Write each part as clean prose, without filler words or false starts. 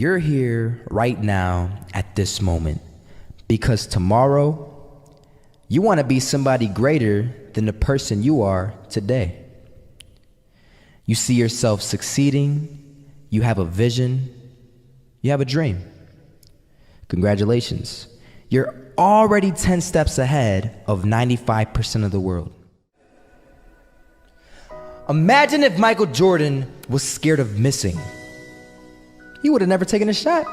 You're here right now at this moment because tomorrow you want to be somebody greater than the person you are today. You see yourself succeeding, you have a vision, you have a dream. Congratulations. You're already 10 steps ahead of 95% of the world. Imagine if Michael Jordan was scared of missing. He would have never taken a shot.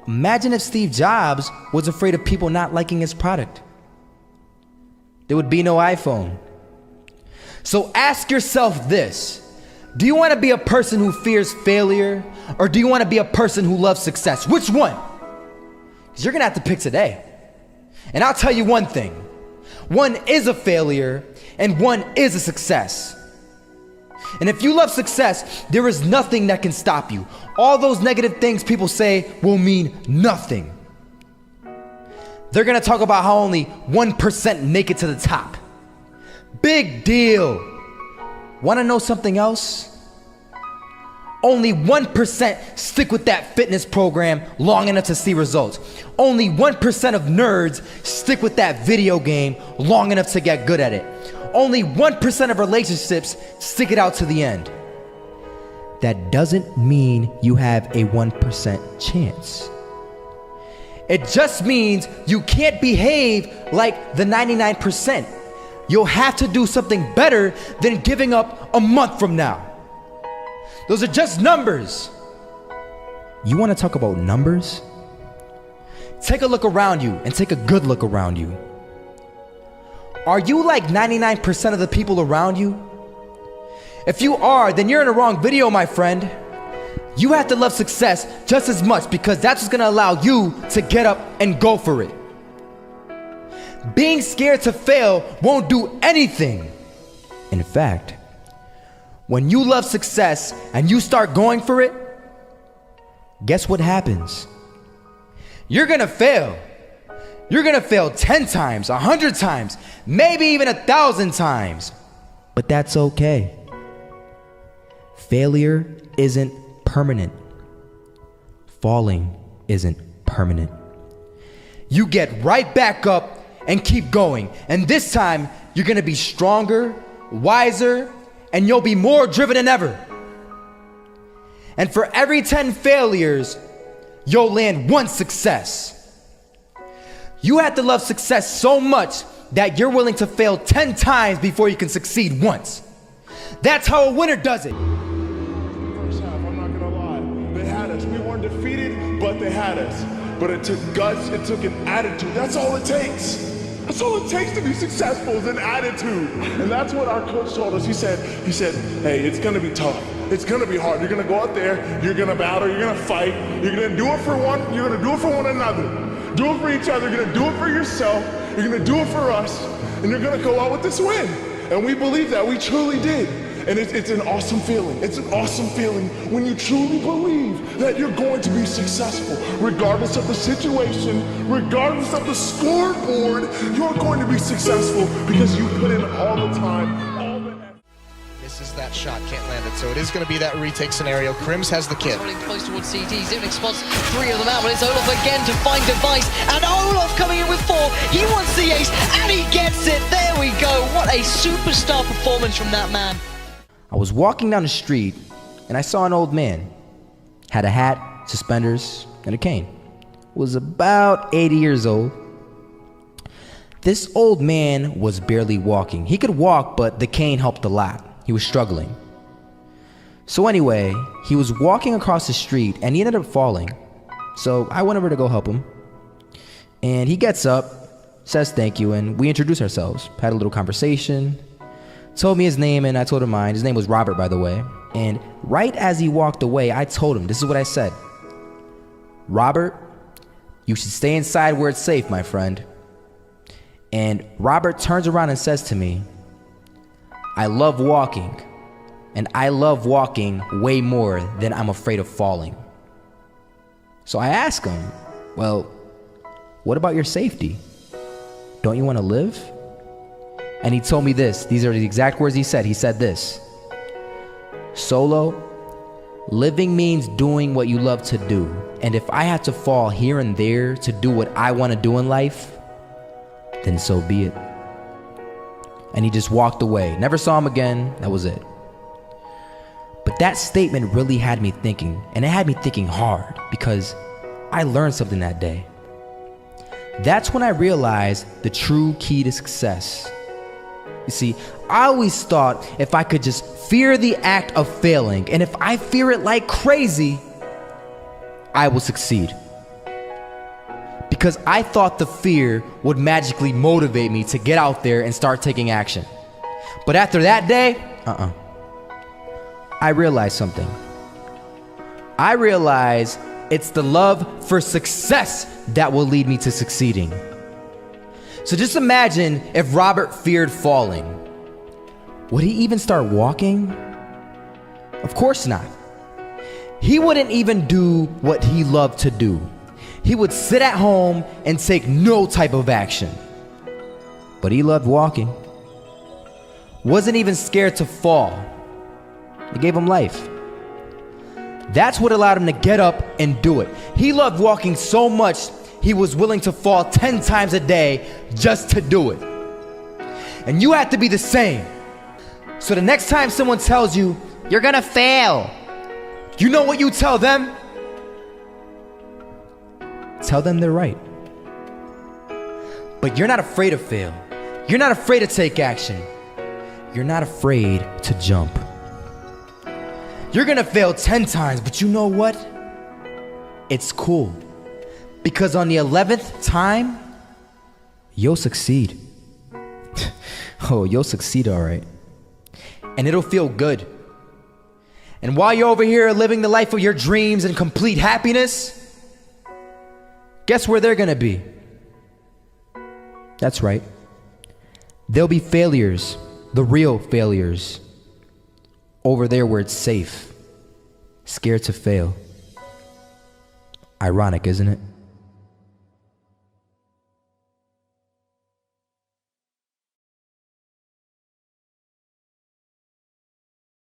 Imagine if Steve Jobs was afraid of people not liking his product. There would be no iPhone. So ask yourself this: do you want to be a person who fears failure, or do you want to be a person who loves success? Which one? Because you're going to have to pick today. And I'll tell you one thing: one is a failure and one is a success. And if you love success, there is nothing that can stop you. All those negative things people say will mean nothing. They're gonna talk about how only 1% make it to the top. Big deal. Wanna know something else? Only 1% stick with that fitness program long enough to see results. Only 1% of nerds stick with that video game long enough to get good at it. Only 1% of relationships stick it out to the end. That doesn't mean you have a 1% chance. It just means you can't behave like the 99%. You'll have to do something better than giving up a month from now. Those are just numbers. You want to talk about numbers? Take a look around you and take a good look around you. Are you like 99% of the people around you? If you are, then you're in the wrong video, my friend. You have to love success just as much, because that's what's gonna allow you to get up and go for it. Being scared to fail won't do anything. In fact, when you love success and you start going for it, guess what happens? You're gonna fail. You're gonna fail 10 times, 100 times, maybe even 1,000 times. But that's okay. Failure isn't permanent. Falling isn't permanent. You get right back up and keep going. And this time, you're gonna be stronger, wiser, and you'll be more driven than ever. And for every 10 failures, you'll land one success. You have to love success so much that you're willing to fail 10 times before you can succeed once. That's how a winner does it. First half, I'm not gonna lie, they had us. We weren't defeated, but they had us. But it took guts, it took an attitude. That's all it takes. That's all it takes to be successful, is an attitude. And that's what our coach told us. He said, hey, it's gonna be tough. It's gonna be hard. You're gonna go out there, you're gonna battle, you're gonna fight, you're gonna do it for one, you're gonna do it for one another. Do it for each other, you're gonna do it for yourself, you're gonna do it for us, and you're gonna go out with this win. And we believe that, we truly did. And it's an awesome feeling. It's an awesome feeling when you truly believe that you're going to be successful. Regardless of the situation, regardless of the scoreboard, you're going to be successful because you put in all the time. Misses that shot, can't land it, so it is going to be that retake scenario. Crims has the kid. Running close towards CT, Zivnik spots 3 of them out, but it's Olaf again to find device, and Olaf coming in with 4. He wants the ace, and he gets it. There we go. What a superstar performance from that man. I was walking down the street and I saw an old man. Had a hat, suspenders, and a cane. Was about 80 years old. This old man was barely walking. He could walk, but the cane helped a lot. He was struggling. So anyway, he was walking across the street and he ended up falling. So I went over to go help him. And he gets up, says thank you, and we introduced ourselves. Had a little conversation. Told me his name and I told him mine. His name was Robert, by the way. And right as he walked away, I told him, this is what I said: Robert, you should stay inside where it's safe, my friend. And Robert turns around and says to me, I love walking, and I love walking way more than I'm afraid of falling. So I asked him, well, what about your safety? Don't you want to live? And he told me this. These are the exact words he said. He said this: Solo, Living means doing what you love to do. And if I had to fall here and there to do what I want to do in life, then so be it. And he just walked away. Never saw him again. That was it. But that statement really had me thinking, and it had me thinking hard, because I learned something that day. That's when I realized the true key to success. You see, I always thought if I could just fear the act of failing, and if I fear it like crazy, I will succeed. Because I thought the fear would magically motivate me to get out there and start taking action. But after that day, I realized something. I realized it's the love for success that will lead me to succeeding. So just imagine if Robert feared falling. Would he even start walking? Of course not. He wouldn't even do what he loved to do. He would sit at home and take no type of action. But he loved walking. Wasn't even scared to fall. It gave him life. That's what allowed him to get up and do it. He loved walking so much, he was willing to fall 10 times a day just to do it. And you have to be the same. So the next time someone tells you, you're gonna fail, you know what you tell them? Tell them they're right. But you're not afraid to fail. You're not afraid to take action. You're not afraid to jump. You're gonna fail 10 times, but you know what? It's cool. Because on the 11th time, you'll succeed. Oh, you'll succeed, all right. And it'll feel good. And while you're over here living the life of your dreams and complete happiness, guess where they're gonna be? That's right. They'll be failures, the real failures. Over there where it's safe, scared to fail. Ironic, isn't it?